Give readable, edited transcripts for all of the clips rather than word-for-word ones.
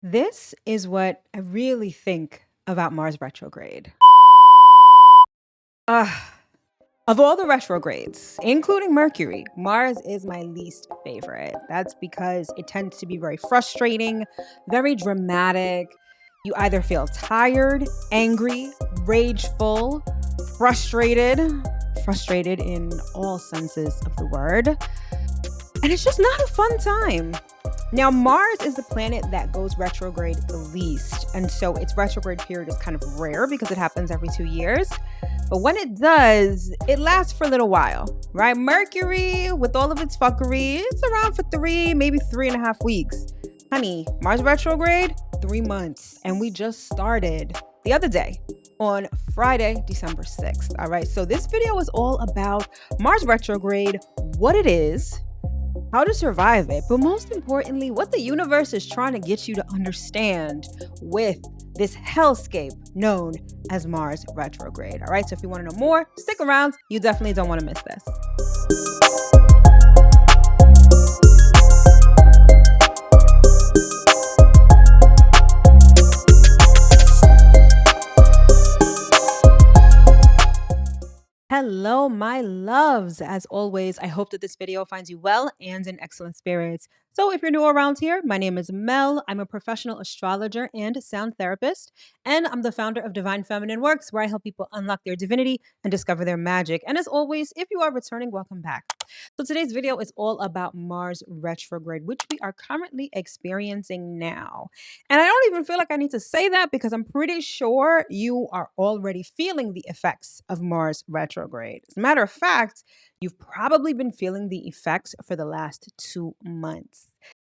This is what I really think about Mars retrograde. Ugh. Of all the retrogrades, including Mercury, Mars is my least favorite. That's because it tends to be very frustrating, very dramatic. You either feel tired, angry, rageful, frustrated in all senses of the word. And it's just not a fun time. Now, Mars is the planet that goes retrograde the least. And so its retrograde period is kind of rare because it happens every 2 years. But when it does, it lasts for a little while, right? Mercury, with all of its fuckery, it's around for 3.5 weeks. Honey, Mars retrograde, 3 months. And we just started the other day on Friday, December 6th. All right. So this video is all about Mars retrograde, what it is, how to survive it, but most importantly, what the universe is trying to get you to understand with this hellscape known as Mars retrograde. All right, so if you want to know more, stick around. You definitely don't want to miss this. Hello, my loves. As always, I hope that this video finds you well and in excellent spirits. So if you're new around here, my name is Mel. I'm a professional astrologer and sound therapist, and I'm the founder of divinefeminineworks, where I help people unlock their divinity and discover their magic. And as always, if you are returning, welcome back. So today's video is all about Mars retrograde, which we are currently experiencing now. And I don't even feel like I need to say that because I'm pretty sure you are already feeling the effects of Mars retrograde. As a matter of fact, you've probably been feeling the effects for the last 2 months.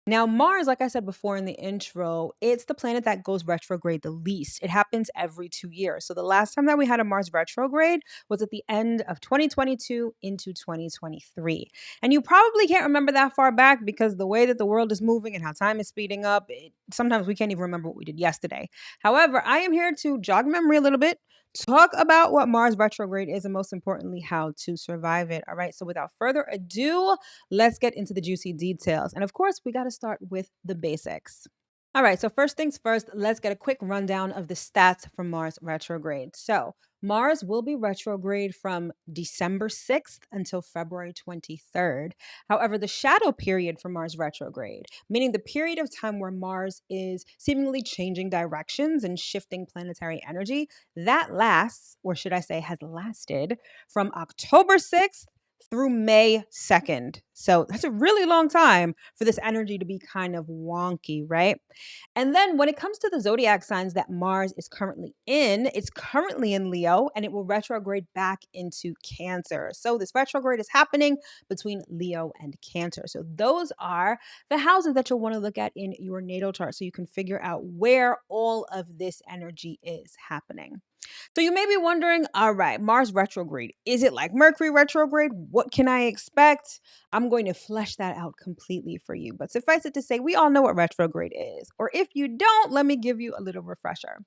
Now, Mars, like I said before in the intro, it's the planet that goes retrograde the least. It happens every 2 years. So the last time that we had a Mars retrograde was at the end of 2022 into 2023. And you probably can't remember that far back because the way that the world is moving and how time is speeding up, sometimes we can't even remember what we did yesterday. However, I am here to jog memory a little bit, talk about what Mars retrograde is, and most importantly, how to survive it. All right. So without further ado, let's get into the juicy details. And of course, we got to start with the basics. All right, so first things first, let's get a quick rundown of the stats from Mars retrograde. So, Mars will be retrograde from December 6th until February 23rd. However, the shadow period for Mars retrograde, meaning the period of time where Mars is seemingly changing directions and shifting planetary energy, that lasts, or should I say, has lasted from October 6th through May 2nd. So that's a really long time for this energy to be kind of wonky, right? And then when it comes to the zodiac signs that Mars is currently in, it's currently in Leo and it will retrograde back into Cancer. So this retrograde is happening between Leo and Cancer. So those are the houses that you'll want to look at in your natal chart so you can figure out where all of this energy is happening. So you may be wondering, all right, Mars retrograde, is it like Mercury retrograde? What can I expect? I'm going to flesh that out completely for you. But suffice it to say, we all know what retrograde is. Or if you don't, let me give you a little refresher.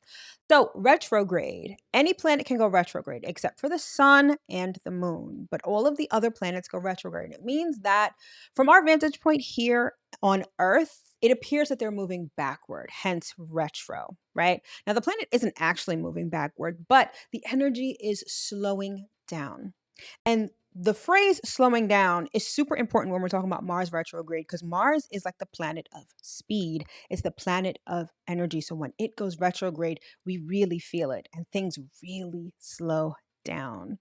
So retrograde, any planet can go retrograde except for the sun and the moon. But all of the other planets go retrograde. It means that from our vantage point here on Earth, it appears that they're moving backward, hence retro, right? Now, the planet isn't actually moving backward, but the energy is slowing down. And the phrase slowing down is super important when we're talking about Mars retrograde because Mars is like the planet of speed. It's the planet of energy. So when it goes retrograde, we really feel it and things really slow down.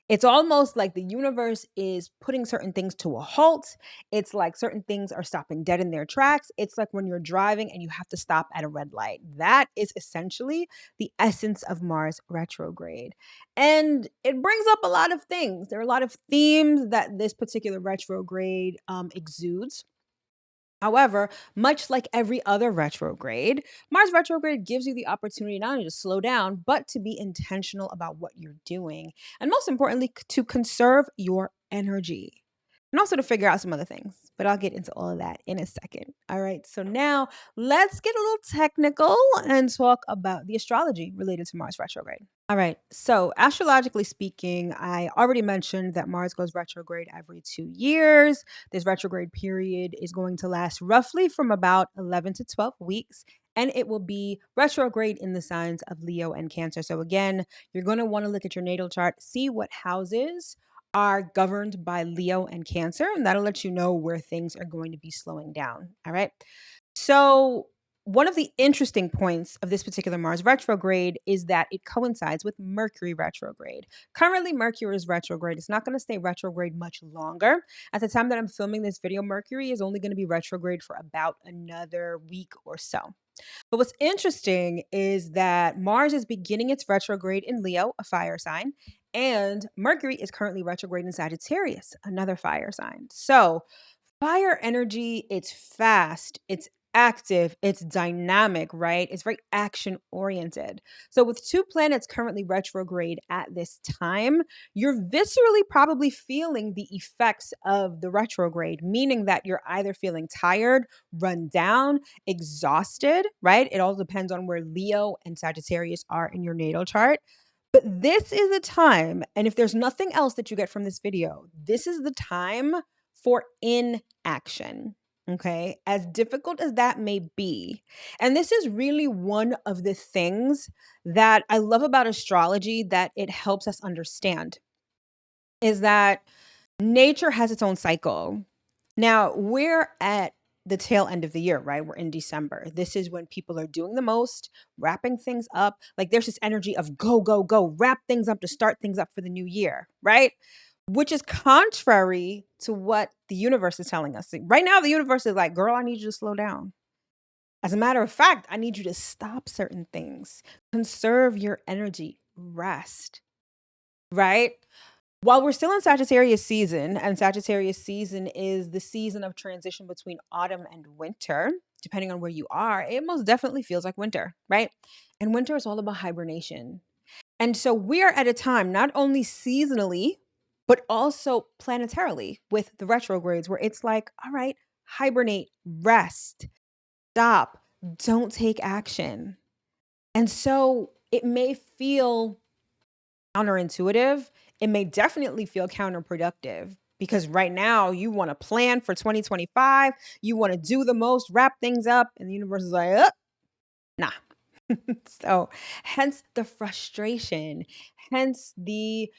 It's almost like the universe is putting certain things to a halt. It's like certain things are stopping dead in their tracks. It's like when you're driving and you have to stop at a red light. That is essentially the essence of Mars retrograde. And it brings up a lot of things. There are a lot of themes that this particular retrograde exudes. However, much like every other retrograde, Mars retrograde gives you the opportunity not only to slow down, but to be intentional about what you're doing. And most importantly, to conserve your energy. And also to figure out some other things. But I'll get into all of that in a second. All right. So now let's get a little technical and talk about the astrology related to Mars retrograde. All right. So, astrologically speaking, I already mentioned that Mars goes retrograde every 2 years. This retrograde period is going to last roughly from about 11 to 12 weeks. and it will be retrograde in the signs of Leo and Cancer. So again, you're going to want to look at your natal chart, see what houses are governed by Leo and Cancer, and that'll let you know where things are going to be slowing down. All right. So, one of the interesting points of this particular Mars retrograde is that it coincides with Mercury retrograde. Currently, Mercury is retrograde. It's not going to stay retrograde much longer. At the time that I'm filming this video, Mercury is only going to be retrograde for about another week or so. But what's interesting is that Mars is beginning its retrograde in Leo, a fire sign, and Mercury is currently retrograde in Sagittarius, another fire sign. So, fire energy, it's fast, it's active, it's dynamic, right? It's very action oriented. So, with two planets currently retrograde at this time, you're viscerally probably feeling the effects of the retrograde, meaning that you're either feeling tired, run down, exhausted, right? It all depends on where Leo and Sagittarius are in your natal chart. But this is a time, and if there's nothing else that you get from this video, this is the time for inaction. Okay. As difficult as that may be. And this is really one of the things that I love about astrology that it helps us understand is that nature has its own cycle. Now, we're at the tail end of the year, right? We're in December. This is when people are doing the most, wrapping things up. Like there's this energy of go, go, go, wrap things up to start things up for the new year, right? Which is contrary to what the universe is telling us. Right now, the universe is like, girl, I need you to slow down. As a matter of fact, I need you to stop certain things, conserve your energy, rest, right? While we're still in Sagittarius season, and Sagittarius season is the season of transition between autumn and winter, depending on where you are, it most definitely feels like winter, right? And winter is all about hibernation. And so we're at a time, not only seasonally, but also planetarily with the retrogrades, where it's like, all right, hibernate, rest, stop, don't take action. And so it may feel counterintuitive. It may definitely feel counterproductive because right now you want to plan for 2025. You want to do the most, wrap things up, and the universe is like, nah. So, hence the frustration, hence the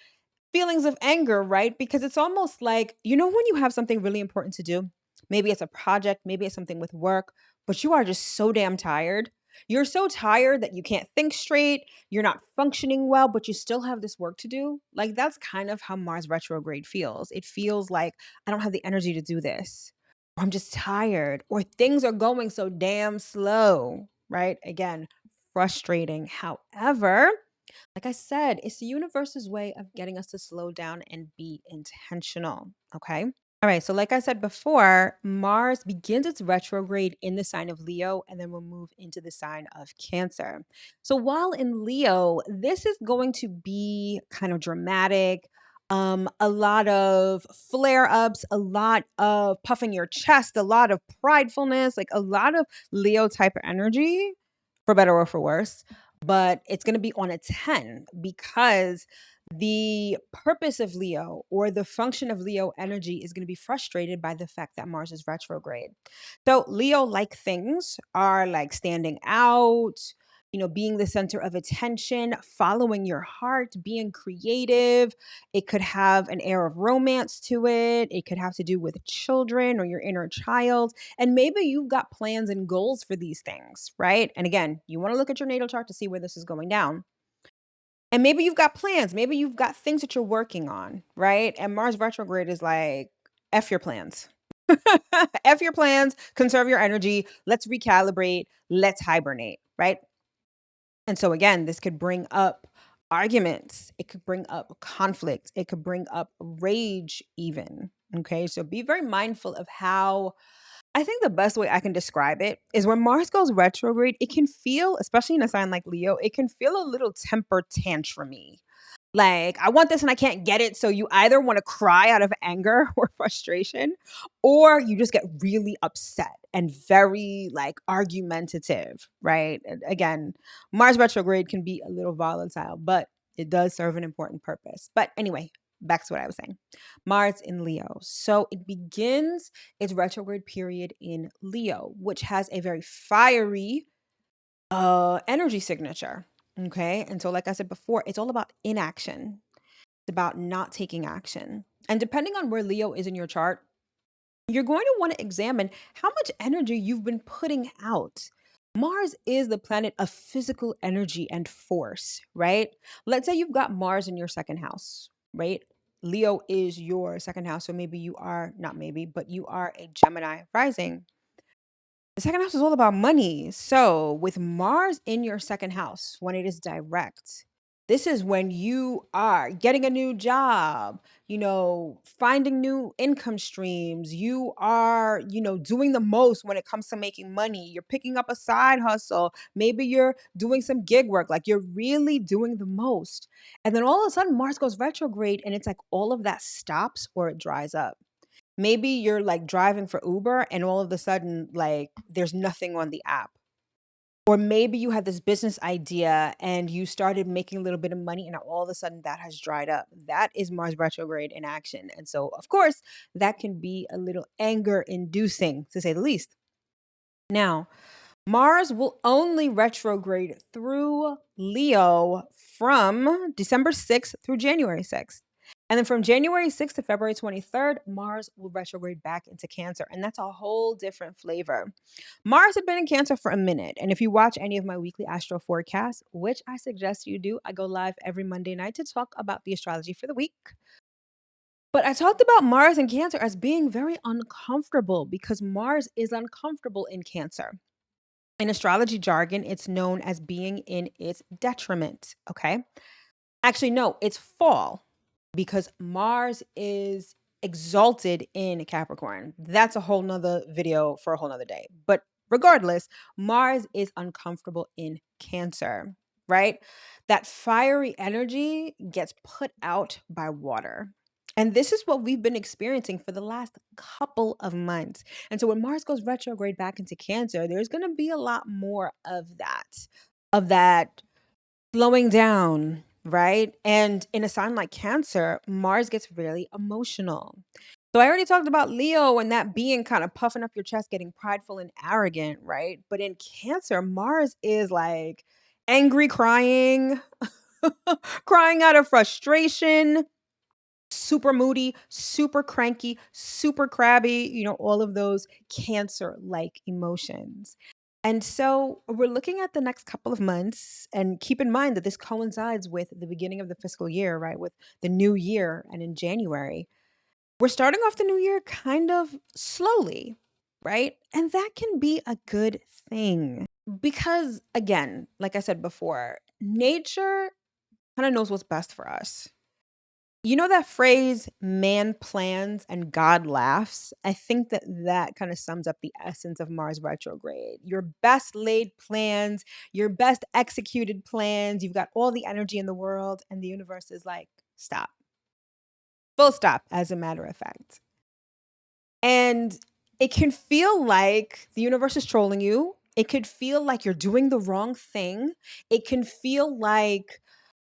feelings of anger, right? Because it's almost like, when you have something really important to do, maybe it's a project, maybe it's something with work, but you are just so damn tired. You're so tired that you can't think straight. You're not functioning well, but you still have this work to do. Like, that's kind of how Mars retrograde feels. It feels like I don't have the energy to do this, or I'm just tired, or things are going so damn slow, right? Again, frustrating. However, like I said, it's the universe's way of getting us to slow down and be intentional. Okay. All right. So, like I said before, Mars begins its retrograde in the sign of Leo and then will move into the sign of Cancer. So, while in Leo, this is going to be kind of dramatic. A lot of flare ups, a lot of puffing your chest, a lot of pridefulness, like a lot of Leo type of energy, for better or for worse, but it's going to be on a 10 because the purpose of Leo or the function of Leo energy is going to be frustrated by the fact that Mars is retrograde. So, Leo like things are like standing out, being the center of attention, following your heart, being creative. It could have an air of romance to it. It could have to do with children or your inner child. And maybe you've got plans and goals for these things, right? And again, you want to look at your natal chart to see where this is going down. And maybe you've got plans. Maybe you've got things that you're working on, right? And Mars retrograde is like, F your plans. F your plans, conserve your energy. Let's recalibrate. Let's hibernate, right? And so, again, this could bring up arguments. It could bring up conflict. It could bring up rage, even. Okay. So, be very mindful of how. I think the best way I can describe it is when Mars goes retrograde, it can feel, especially in a sign like Leo, it can feel a little temper tantrumy. Like, I want this and I can't get it. So you either want to cry out of anger or frustration, or you just get really upset and very like argumentative, right? And again, Mars retrograde can be a little volatile, but it does serve an important purpose. But anyway, back to what I was saying. Mars in Leo. So it begins its retrograde period in Leo, which has a very fiery energy signature. Okay. And so, like I said before, it's all about inaction. It's about not taking action. And depending on where Leo is in your chart, you're going to want to examine how much energy you've been putting out. Mars is the planet of physical energy and force, right? Let's say you've got Mars in your second house, right? Leo is your second house. So maybe you are, not maybe, but you are a Gemini rising. The second house is all about money. So, with Mars in your second house, when it is direct, this is when you are getting a new job, finding new income streams. You are, doing the most when it comes to making money. You're picking up a side hustle. Maybe you're doing some gig work. Like you're really doing the most. And then all of a sudden, Mars goes retrograde and it's like all of that stops or it dries up. Maybe you're like driving for Uber and all of a sudden, like, there's nothing on the app. Or maybe you had this business idea and you started making a little bit of money and now all of a sudden that has dried up. That is Mars retrograde in action. And so, of course, that can be a little anger inducing, to say the least. Now, Mars will only retrograde through Leo from December 6th through January 6th. And then from January 6th to February 23rd, Mars will retrograde back into Cancer. And that's a whole different flavor. Mars had been in Cancer for a minute. And if you watch any of my weekly astro forecasts, which I suggest you do, I go live every Monday night to talk about the astrology for the week. But I talked about Mars in Cancer as being very uncomfortable because Mars is uncomfortable in Cancer. In astrology jargon, it's known as being in its detriment. Okay. Actually, no, it's fall because Mars is exalted in Capricorn. That's a whole nother video for a whole nother day. But regardless, Mars is uncomfortable in Cancer, right? That fiery energy gets put out by water. And this is what we've been experiencing for the last couple of months. And so when Mars goes retrograde back into Cancer, there's going to be a lot more of that slowing down, right? And in a sign like Cancer, Mars gets really emotional. So I already talked about Leo and that being kind of puffing up your chest, getting prideful and arrogant, right? But in Cancer, Mars is like angry crying, crying out of frustration, super moody, super cranky, super crabby, all of those Cancer like emotions. And so we're looking at the next couple of months, and keep in mind that this coincides with the beginning of the fiscal year, right? With the new year. And in January, we're starting off the new year kind of slowly, right? And that can be a good thing because, again, like I said before, nature kind of knows what's best for us. You know that phrase, man plans and God laughs? I think that that kind of sums up the essence of Mars retrograde. Your best laid plans, your best executed plans, you've got all the energy in the world, and the universe is like, stop. Full stop, as a matter of fact. And it can feel like the universe is trolling you. It could feel like you're doing the wrong thing. It can feel like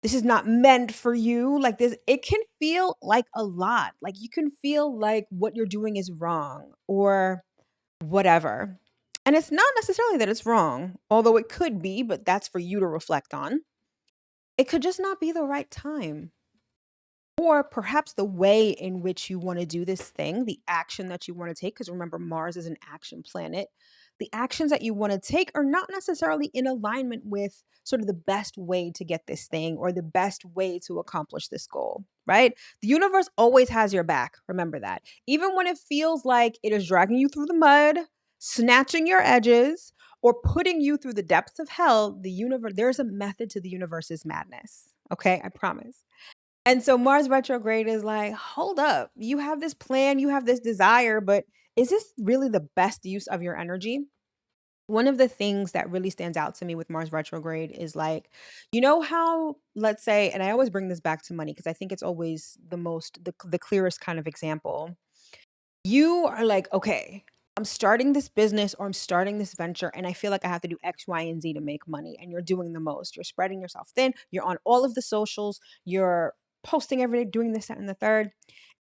this is not meant for you. Like this, it can feel like a lot. Like you can feel like what you're doing is wrong or whatever. And it's not necessarily that it's wrong, although it could be, but that's for you to reflect on. It could just not be the right time. Or perhaps the way in which you want to do this thing, the action that you want to take, because remember, Mars is an action planet. The actions that you want to take are not necessarily in alignment with sort of the best way to get this thing or the best way to accomplish this goal, right? The universe always has your back. Remember that. Even when it feels like it is dragging you through the mud, snatching your edges, or putting you through the depths of hell, the universe, there's a method to the universe's madness. Okay, I promise. And so Mars retrograde is like, hold up, you have this plan, you have this desire, but is this really the best use of your energy? One of the things that really stands out to me with Mars retrograde is like, how, let's say, and I always bring this back to money because I think it's always the clearest kind of example. You are like, okay, I'm starting this business or I'm starting this venture and I feel like I have to do X, Y, and Z to make money. And you're doing the most. You're spreading yourself thin. You're on all of the socials. You're posting every day, doing this, that, and the third.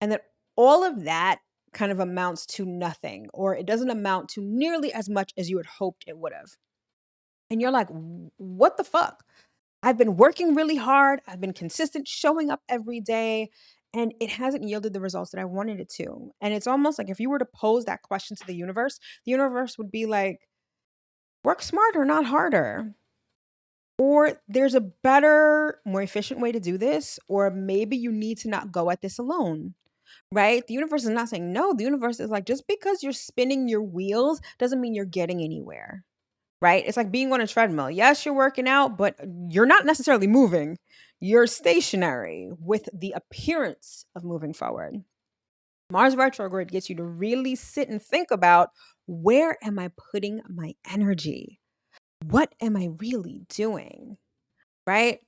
And then all of that kind of amounts to nothing, or it doesn't amount to nearly as much as you had hoped it would have. And you're like, what the fuck? I've been working really hard. I've been consistent, showing up every day, and it hasn't yielded the results that I wanted it to. And it's almost like if you were to pose that question to the universe would be like, work smarter, not harder. Or there's a better, more efficient way to do this, or maybe you need to not go at this alone, right? The universe is not saying no. The universe is like, just because you're spinning your wheels doesn't mean you're getting anywhere, right? It's like being on a treadmill. Yes, you're working out, but you're not necessarily moving. You're stationary with the appearance of moving forward. Mars retrograde gets you to really sit and think about, where am I putting my energy? What am I really doing? Right?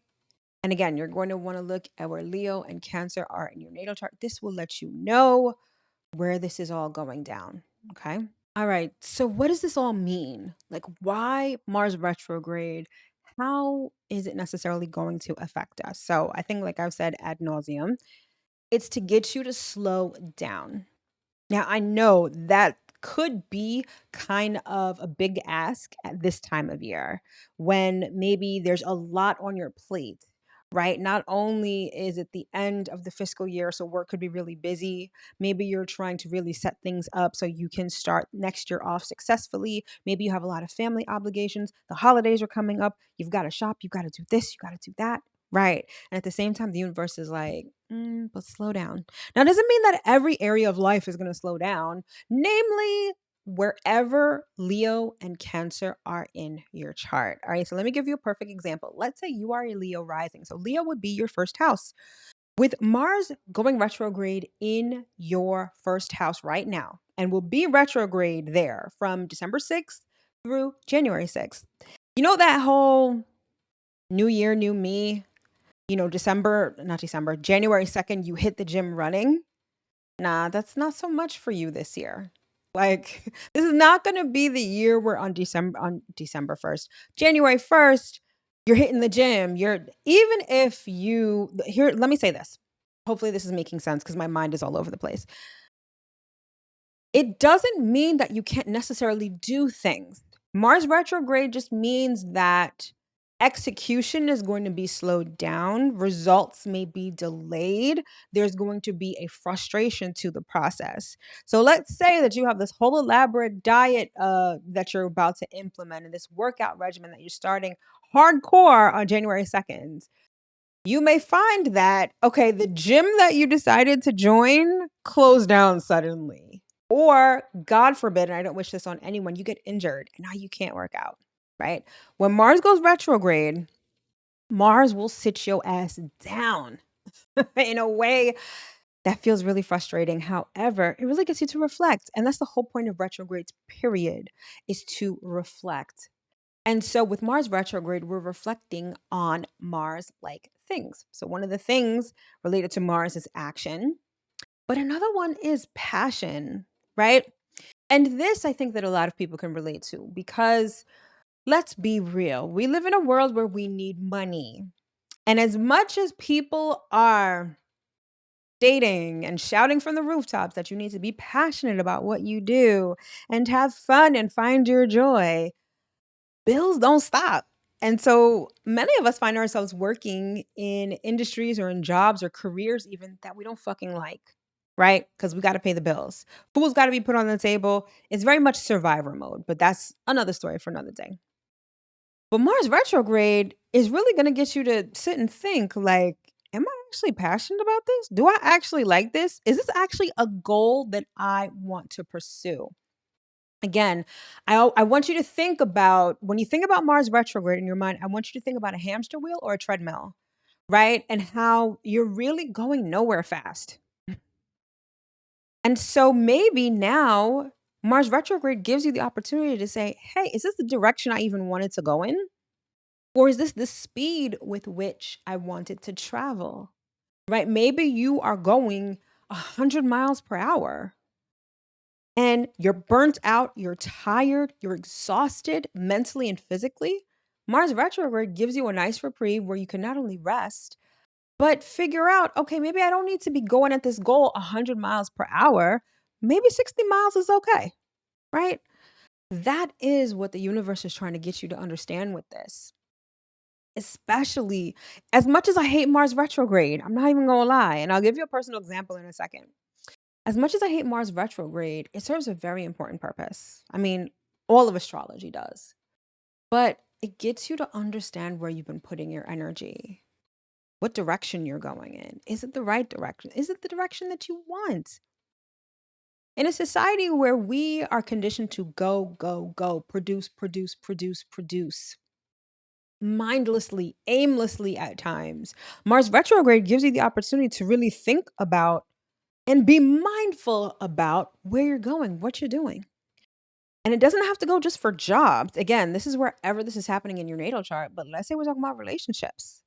And again, you're going to want to look at where Leo and Cancer are in your natal chart. This will let you know where this is all going down. Okay. All right. So, what does this all mean? Like, why Mars retrograde? How is it necessarily going to affect us? So, I think, like I've said ad nauseum, it's to get you to slow down. Now, I know that could be kind of a big ask at this time of year when maybe there's a lot on your plate, right? Not only is it the end of the fiscal year, so work could be really busy. Maybe you're trying to really set things up so you can start next year off successfully. Maybe you have a lot of family obligations. The holidays are coming up. You've got to shop. You've got to do this. You got to do that. Right. And at the same time, the universe is like, but slow down. Now, it doesn't mean that every area of life is going to slow down, namely, wherever Leo and Cancer are in your chart. All right. So let me give you a perfect example. Let's say you are a Leo rising. So Leo would be your first house. With Mars going retrograde in your first house right now, and will be retrograde there from December 6th through January 6th. You know, that whole new year, new me, January 2nd, you hit the gym running. Nah, that's not so much for you this year. Like, this is not going to be the year where on December 1st, January 1st, you're hitting the gym. Even if you here, let me say this. Hopefully this is making sense because my mind is all over the place. It doesn't mean that you can't necessarily do things. Mars retrograde just means that execution is going to be slowed down, results may be delayed, there's going to be a frustration to the process. So let's say that you have this whole elaborate diet that you're about to implement, and this workout regimen that you're starting hardcore on January 2nd. You may find that, okay, the gym that you decided to join closed down suddenly. Or, God forbid, and I don't wish this on anyone, you get injured and now you can't work out, right? When Mars goes retrograde, Mars will sit your ass down in a way that feels really frustrating. However, it really gets you to reflect. And that's the whole point of retrogrades, period, is to reflect. And so with Mars retrograde, we're reflecting on Mars like things. So one of the things related to Mars is action, but another one is passion, right? And this I think that a lot of people can relate to because let's be real, we live in a world where we need money. And as much as people are stating and shouting from the rooftops that you need to be passionate about what you do and have fun and find your joy, bills don't stop. And so many of us find ourselves working in industries or in jobs or careers even that we don't fucking like, right? Because we got to pay the bills. Food's got to be put on the table. It's very much survivor mode, but that's another story for another day. But Mars retrograde is really going to get you to sit and think like, am I actually passionate about this? Do I actually like this? Is this actually a goal that I want to pursue? Again, I want you to think about, when you think about Mars retrograde in your mind, I want you to think about a hamster wheel or a treadmill, right? And how you're really going nowhere fast. And so maybe now Mars retrograde gives you the opportunity to say, hey, is this the direction I even wanted to go in? Or is this the speed with which I wanted to travel? Right? Maybe you are going 100 miles per hour and you're burnt out, you're tired, you're exhausted mentally and physically. Mars retrograde gives you a nice reprieve where you can not only rest, but figure out, okay, maybe I don't need to be going at this goal 100 miles per hour. Maybe 60 miles is okay, right? That is what the universe is trying to get you to understand with this. Especially as much as I hate Mars retrograde, I'm not even gonna lie, and I'll give you a personal example in a second. As much as I hate Mars retrograde, it serves a very important purpose. I mean, all of astrology does, but it gets you to understand where you've been putting your energy, what direction you're going in. Is it the right direction? Is it the direction that you want? In a society where we are conditioned to go, go, go, produce, produce, produce, produce, mindlessly, aimlessly at times, Mars retrograde gives you the opportunity to really think about and be mindful about where you're going, what you're doing. And it doesn't have to go just for jobs. Again, this is wherever this is happening in your natal chart, but let's say we're talking about relationships.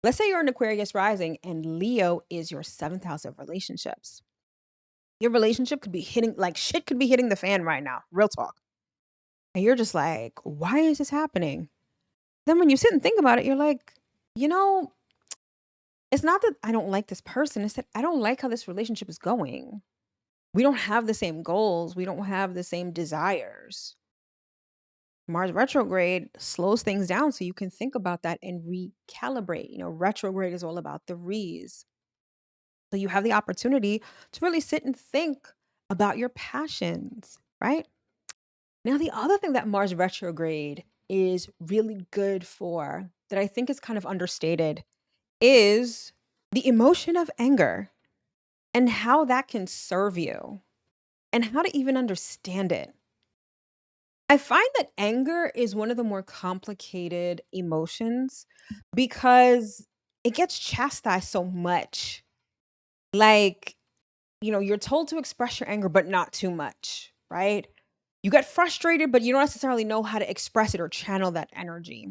Let's say you're an Aquarius rising and Leo is your seventh house of relationships. Your relationship could be hitting, like shit could be hitting the fan right now, real talk. And you're just like, why is this happening? Then when you sit and think about it, you're like, you know, it's not that I don't like this person, it's that I don't like how this relationship is going. We don't have the same goals, we don't have the same desires. Mars retrograde slows things down so you can think about that and recalibrate. Retrograde is all about the re's. So you have the opportunity to really sit and think about your passions, right? Now, the other thing that Mars retrograde is really good for that I think is kind of understated is the emotion of anger and how that can serve you and how to even understand it. I find that anger is one of the more complicated emotions because it gets chastised so much. Like, you're told to express your anger, but not too much, right? You get frustrated, but you don't necessarily know how to express it or channel that energy.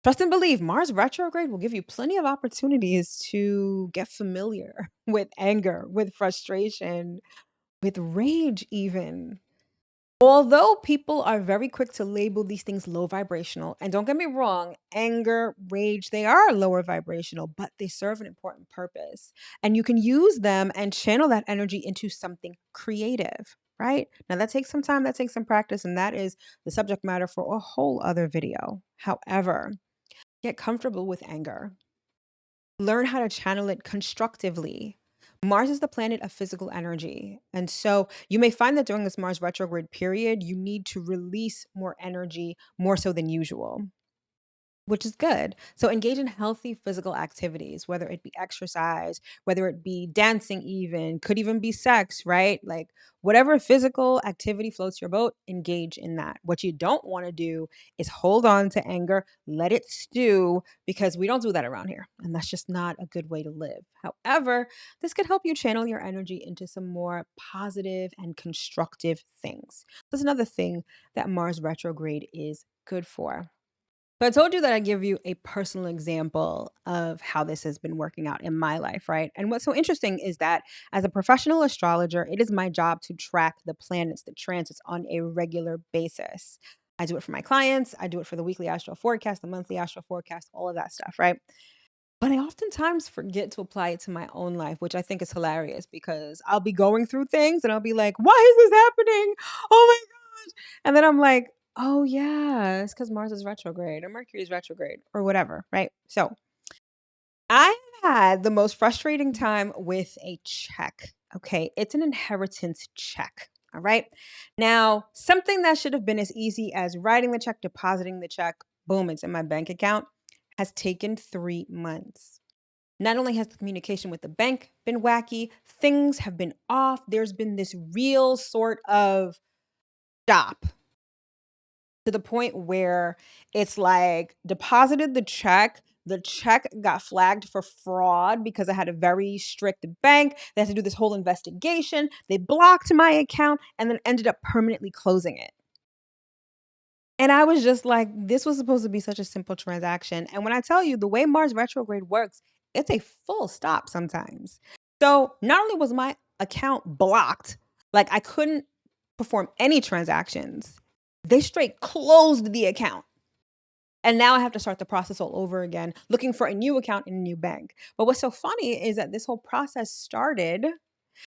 Trust and believe, Mars retrograde will give you plenty of opportunities to get familiar with anger, with frustration, with rage, even. Although people are very quick to label these things low vibrational, and don't get me wrong, anger, rage, they are lower vibrational, but they serve an important purpose. And you can use them and channel that energy into something creative, right? Now, that takes some time, that takes some practice, and that is the subject matter for a whole other video. However, get comfortable with anger. Learn how to channel it constructively. Mars is the planet of physical energy. And so you may find that during this Mars retrograde period, you need to release more energy more so than usual, which is good. So engage in healthy physical activities, whether it be exercise, whether it be dancing, even could even be sex, right? Like whatever physical activity floats your boat, engage in that. What you don't want to do is hold on to anger, let it stew, because we don't do that around here. And that's just not a good way to live. However, this could help you channel your energy into some more positive and constructive things. That's another thing that Mars retrograde is good for. So I told you that I give you a personal example of how this has been working out in my life, right? And what's so interesting is that as a professional astrologer, it is my job to track the planets, the transits on a regular basis. I do it for my clients, I do it for the weekly astro forecast, the monthly astro forecast, all of that stuff, right? But I oftentimes forget to apply it to my own life, which I think is hilarious because I'll be going through things and I'll be like, why is this happening? Oh my gosh. And then I'm like, oh yeah, it's because Mars is retrograde or Mercury is retrograde or whatever, right? So I had the most frustrating time with a check. Okay. It's an inheritance check. All right. Now, something that should have been as easy as writing the check, depositing the check, boom, it's in my bank account, has taken 3 months. Not only has the communication with the bank been wacky, things have been off. There's been this real sort of stop to the point where it's like deposited the check got flagged for fraud because I had a very strict bank. They had to do this whole investigation. They blocked my account and then ended up permanently closing it. And I was just like, this was supposed to be such a simple transaction. And when I tell you the way Mars retrograde works, it's a full stop sometimes. So not only was my account blocked, like I couldn't perform any transactions, they straight closed the account. And now I have to start the process all over again, looking for a new account in a new bank. But what's so funny is that this whole process started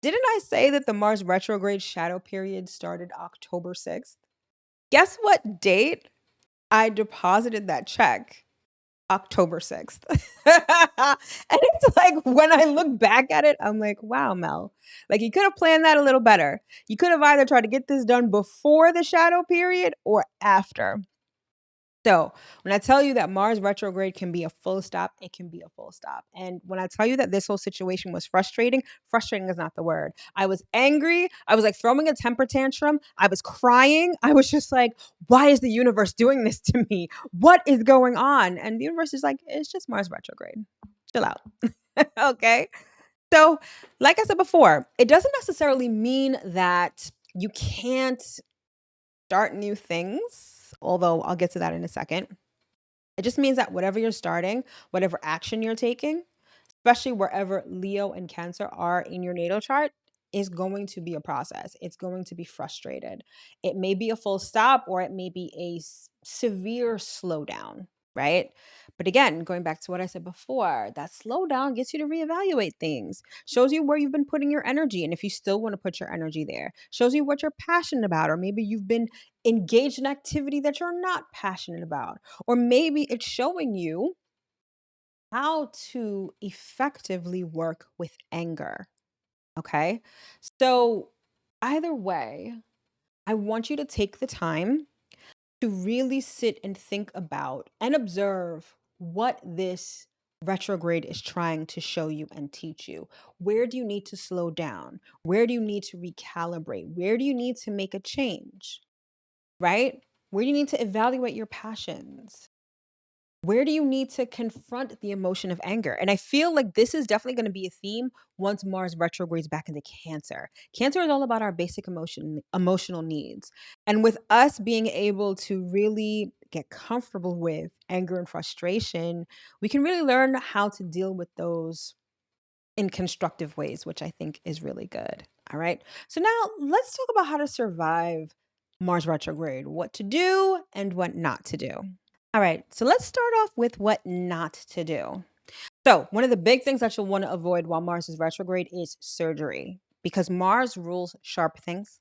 Didn't I say that the Mars retrograde shadow period started October 6th? Guess what date I deposited that check? October 6th. And it's like when I look back at it, I'm like, wow, Mel, like you could have planned that a little better. You could have either tried to get this done before the shadow period or after. So, when I tell you that Mars retrograde can be a full stop, it can be a full stop. And when I tell you that this whole situation was frustrating, frustrating is not the word. I was angry. I was like throwing a temper tantrum. I was crying. I was just like, why is the universe doing this to me? What is going on? And the universe is like, it's just Mars retrograde. Chill out. Okay. So, like I said before, it doesn't necessarily mean that you can't start new things, although I'll get to that in a second. It just means that whatever you're starting, whatever action you're taking, especially wherever Leo and Cancer are in your natal chart, is going to be a process. It's going to be frustrated. It may be a full stop or it may be a severe slowdown, right? But again, going back to what I said before, that slowdown gets you to reevaluate things, shows you where you've been putting your energy. And if you still want to put your energy there, shows you what you're passionate about, or maybe you've been engaged in activity that you're not passionate about, or maybe it's showing you how to effectively work with anger. Okay. So, either way, I want you to take the time to really sit and think about and observe what this retrograde is trying to show you and teach you. Where do you need to slow down? Where do you need to recalibrate? Where do you need to make a change? Right? Where do you need to evaluate your passions? Where do you need to confront the emotion of anger? And I feel like this is definitely going to be a theme once Mars retrogrades back into Cancer. Cancer is all about our basic emotional needs. And with us being able to really get comfortable with anger and frustration, we can really learn how to deal with those in constructive ways, which I think is really good. All right. So now let's talk about how to survive Mars retrograde, what to do and what not to do. All right, so let's start off with what not to do. So, one of the big things that you'll want to avoid while Mars is retrograde is surgery because Mars rules sharp things.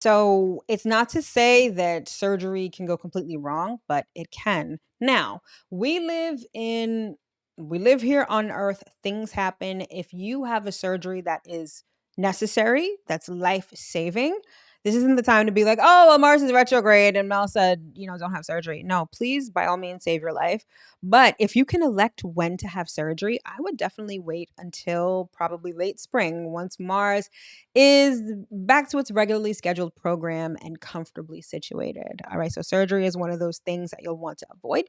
So, it's not to say that surgery can go completely wrong, but it can. Now, we live in we live here on earth, things happen. If you have a surgery that is necessary, that's life-saving, this isn't the time to be like, oh, well, Mars is retrograde and Mel said, don't have surgery. No, please, by all means, save your life. But if you can elect when to have surgery, I would definitely wait until probably late spring once Mars is back to its regularly scheduled program and comfortably situated. All right, so surgery is one of those things that you'll want to avoid.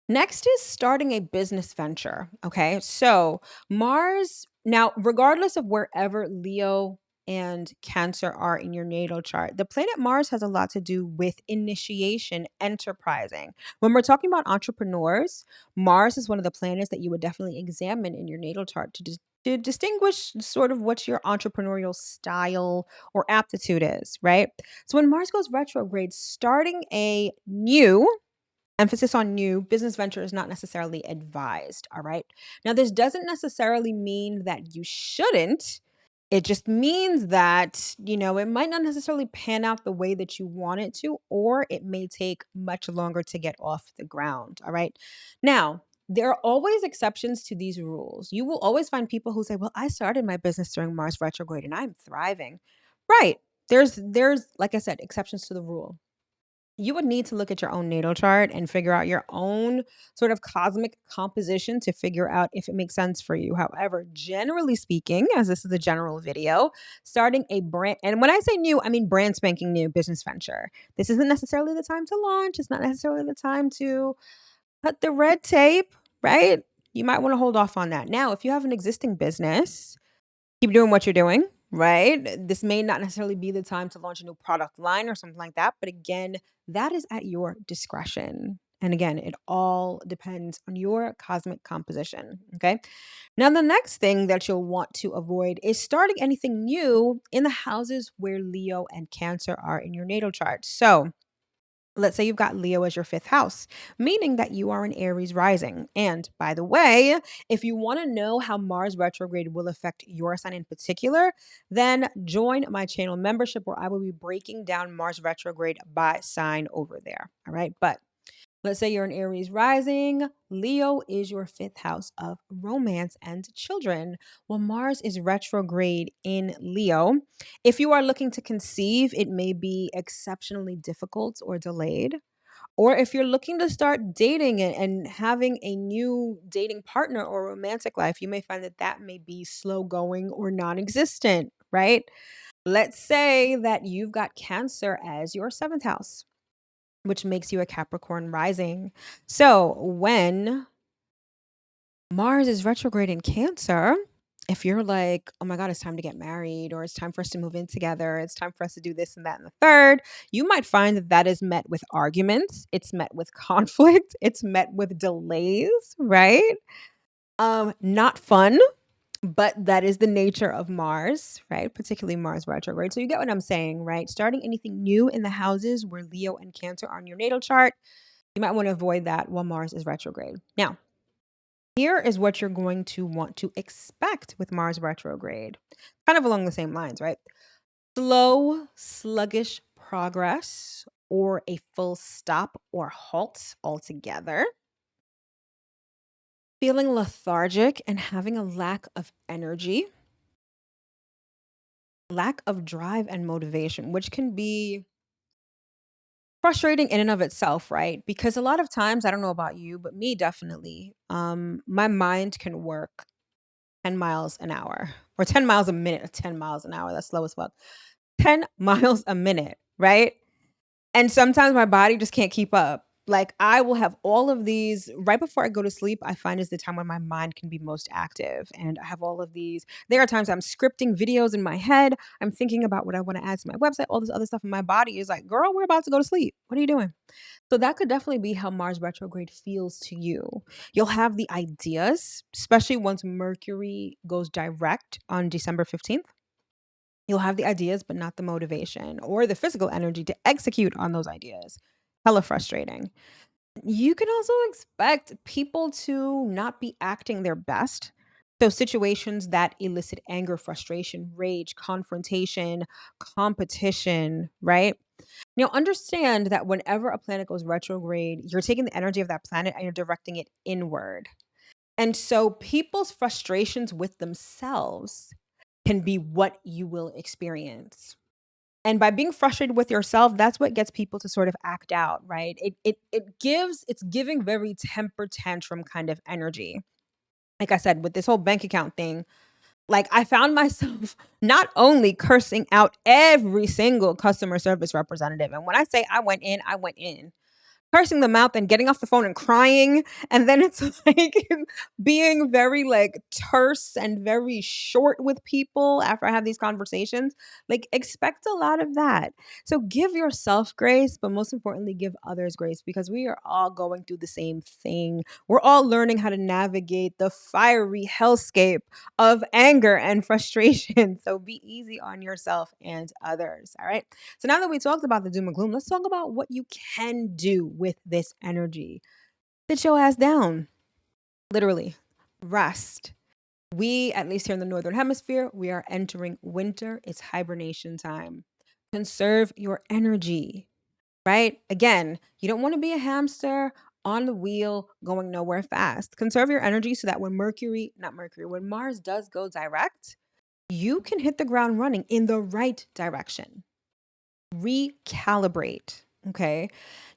Next is starting a business venture. Okay. So Mars, now, regardless of wherever Leo and Cancer are in your natal chart, the planet Mars has a lot to do with initiation, enterprising. When we're talking about entrepreneurs, Mars is one of the planets that you would definitely examine in your natal chart to distinguish sort of what your entrepreneurial style or aptitude is, right? So when Mars goes retrograde, starting a new emphasis on new business venture is not necessarily advised. All right. Now, this doesn't necessarily mean that you shouldn't. It just means that, it might not necessarily pan out the way that you want it to, or it may take much longer to get off the ground. All right. Now, there are always exceptions to these rules. You will always find people who say, well, I started my business during Mars retrograde and I'm thriving. Right. There's, like I said, exceptions to the rule. You would need to look at your own natal chart and figure out your own sort of cosmic composition to figure out if it makes sense for you. However, generally speaking, as this is a general video, starting a brand, and when I say new, I mean brand spanking new business venture. This isn't necessarily the time to launch. It's not necessarily the time to cut the red tape, right? You might want to hold off on that. Now, if you have an existing business, keep doing what you're doing, right? This may not necessarily be the time to launch a new product line or something like that. But again, that is at your discretion. And again, it all depends on your cosmic composition. Okay. Now, the next thing that you'll want to avoid is starting anything new in the houses where Leo and Cancer are in your natal chart. So, Let's say you've got Leo as your fifth house, meaning that you are an Aries rising. And by the way, if you want to know how Mars retrograde will affect your sign in particular, then join my channel membership where I will be breaking down Mars retrograde by sign over there. All right. But let's say you're an Aries rising. Leo is your fifth house of romance and children. Well, Mars is retrograde in Leo. If you are looking to conceive, it may be exceptionally difficult or delayed. Or if you're looking to start dating and having a new dating partner or romantic life, you may find that that may be slow going or non existent, right? Let's say that you've got Cancer as your seventh house, which makes you a Capricorn rising. So when Mars is retrograde in Cancer, if you're like, oh my God, it's time to get married, or it's time for us to move in together, it's time for us to do this and that and the third, you might find that that is met with arguments, it's met with conflict, it's met with delays, right? Not fun, but that is the nature of Mars, right? Particularly Mars retrograde. So you get what I'm saying, right? Starting anything new in the houses where Leo and Cancer are on your natal chart, you might want to avoid that while Mars is retrograde. Now, here is what you're going to want to expect with Mars retrograde. Kind of along the same lines, right? Slow, sluggish progress or a full stop or halt altogether. Feeling lethargic and having a lack of energy, lack of drive and motivation, which can be frustrating in and of itself, right? Because a lot of times, I don't know about you, but me definitely, my mind can work 10 miles an hour or 10 miles a minute, 10 miles an hour. That's slow as fuck. 10 miles a minute, right? And sometimes my body just can't keep up. Like I will have all of these right before I go to sleep. I find is the time when my mind can be most active. And I have all of these. There are times I'm scripting videos in my head. I'm thinking about what I want to add to my website, all this other stuff. And my body is like, girl, we're about to go to sleep. What are you doing? So that could definitely be how Mars retrograde feels to you. You'll have the ideas, especially once Mercury goes direct on December 15th. You'll have the ideas, but not the motivation or the physical energy to execute on those ideas. Hella frustrating. You can also expect people to not be acting their best. So, situations that elicit anger, frustration, rage, confrontation, competition, right? Understand that whenever a planet goes retrograde, you're taking the energy of that planet and you're directing it inward. And so people's frustrations with themselves can be what you will experience. And by being frustrated with yourself, that's what gets people to sort of act out, right? It's giving very temper tantrum kind of energy. Like I said, with this whole bank account thing, like I found myself not only cursing out every single customer service representative. And when I say I went in cursing them out, then getting off the phone and crying. And then it's like being very like terse and very short with people after I have these conversations. Like expect a lot of that. So give yourself grace, but most importantly, give others grace because we are all going through the same thing. We're all learning how to navigate the fiery hellscape of anger and frustration. So be easy on yourself and others. All right. So now that we talked about the doom and gloom, let's talk about what you can do with this energy. Sit your ass down. Literally. Rest. We, at least here in the Northern Hemisphere, we are entering winter. It's hibernation time. Conserve your energy, right? Again, you don't want to be a hamster on the wheel going nowhere fast. Conserve your energy so that when when Mars does go direct, you can hit the ground running in the right direction. Recalibrate. Okay.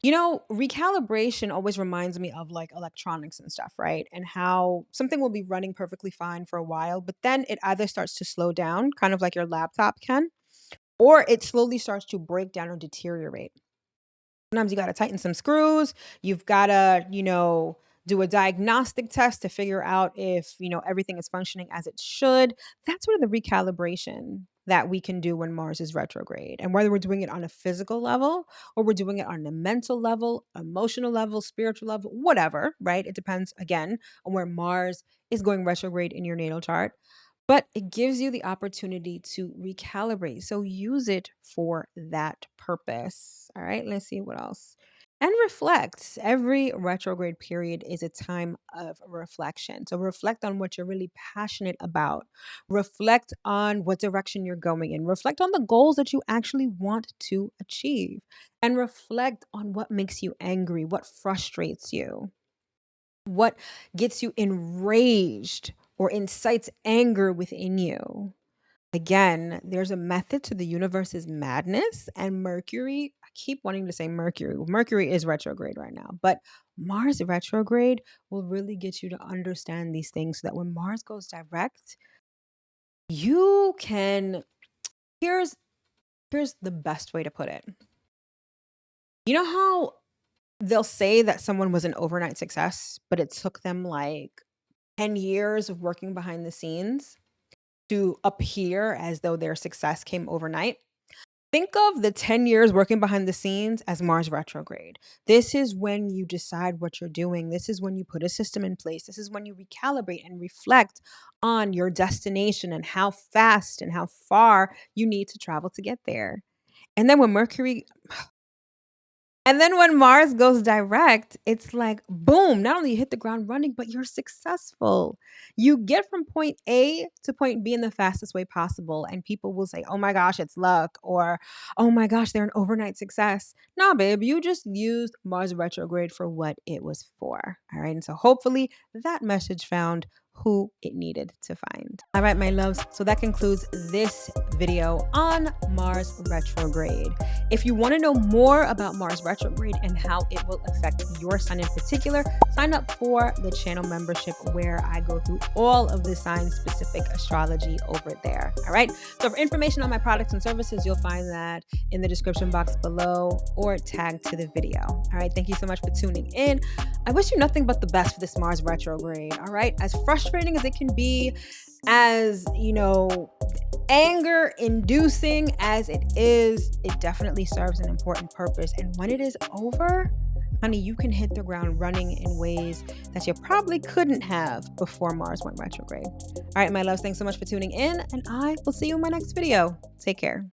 Recalibration always reminds me of like electronics and stuff, right? And how something will be running perfectly fine for a while, but then it either starts to slow down, kind of like your laptop can, or it slowly starts to break down or deteriorate. Sometimes you got to tighten some screws. You've got to, do a diagnostic test to figure out if, everything is functioning as it should. That's sort of the recalibration that we can do when Mars is retrograde. And whether we're doing it on a physical level or we're doing it on a mental level, emotional level, spiritual level, whatever, right? It depends again on where Mars is going retrograde in your natal chart. But it gives you the opportunity to recalibrate. So use it for that purpose. All right, let's see what else. and reflect. Every retrograde period is a time of reflection. So reflect on what you're really passionate about. Reflect on what direction you're going in. Reflect on the goals that you actually want to achieve. And reflect on what makes you angry, what frustrates you, what gets you enraged or incites anger within you. Again, there's a method to the universe's madness, and Mercury, I keep wanting to say Mercury. Mercury is retrograde right now, but Mars retrograde will really get you to understand these things so that when Mars goes direct, you can here's here's the best way to put it. You know how they'll say that someone was an overnight success, but it took them like 10 years of working behind the scenes to appear as though their success came overnight? Think of the 10 years working behind the scenes as Mars retrograde. This is when you decide what you're doing. This is when you put a system in place. This is when you recalibrate and reflect on your destination and how fast and how far you need to travel to get there. And then when Mercury and then when Mars goes direct, it's like, boom, not only you hit the ground running, but you're successful. You get from point A to point B in the fastest way possible. And people will say, oh my gosh, it's luck. Or, oh my gosh, they're an overnight success. Nah, babe, you just used Mars retrograde for what it was for. All right. And so hopefully that message found who it needed to find. All right, my loves. So that concludes this video on Mars retrograde. If you want to know more about Mars retrograde and how it will affect your sign in particular, sign up for the channel membership where I go through all of the sign-specific astrology over there. All right. So for information on my products and services, you'll find that in the description box below or tagged to the video. All right. Thank you so much for tuning in. I wish you nothing but the best for this Mars retrograde. All right. As frustrating as it can be, as anger inducing as it is, it definitely serves an important purpose. And when it is over, honey, you can hit the ground running in ways that you probably couldn't have before Mars went retrograde. All right, my loves, thanks so much for tuning in, and I will see you in my next video. Take care.